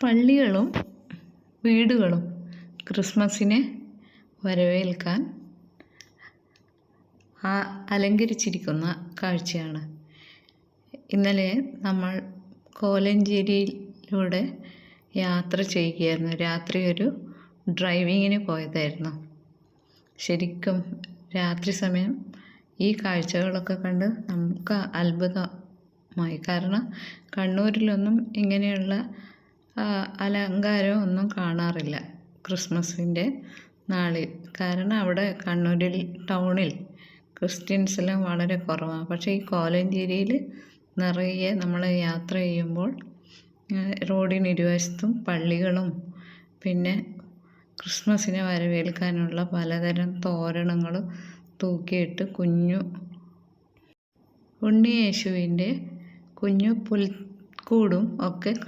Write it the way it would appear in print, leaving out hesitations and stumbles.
പള്ളികളും വീടുകളും ക്രിസ്മസിനെ വരവേൽക്കാൻ അലങ്കരിച്ചിരിക്കുന്ന കാഴ്ചയാണ്. ഇന്നലെ നമ്മൾ കോലഞ്ചേരിയിലൂടെ യാത്ര ചെയ്യുകയായിരുന്നു. രാത്രി ഒരു ഡ്രൈവിങ്ങിന് പോയതായിരുന്നു. ശരിക്കും രാത്രി സമയം ഈ കാഴ്ചകളൊക്കെ കണ്ട് നമുക്ക് അത്ഭുതമായി. കാരണം കണ്ണൂരിലൊന്നും ഇങ്ങനെയുള്ള അലങ്കാരം ഒന്നും കാണാറില്ല ക്രിസ്മസിൻ്റെ നാളിൽ. കാരണം അവിടെ കണ്ണൂരിൽ ടൗണിൽ ക്രിസ്ത്യൻസെല്ലാം വളരെ കുറവാണ്. പക്ഷേ ഈ കോലഞ്ചേരിയിൽ നിറയെ നമ്മൾ യാത്ര ചെയ്യുമ്പോൾ റോഡിന് ഇരുവശത്തും പള്ളികളും പിന്നെ ക്രിസ്മസിനെ വരവേൽക്കാനുള്ള പലതരം തോരണങ്ങൾ തൂക്കിയിട്ട് ഉണ്ണിയേശുവിൻ്റെ കുഞ്ഞു പുൽക്കൂടും ഒക്കെ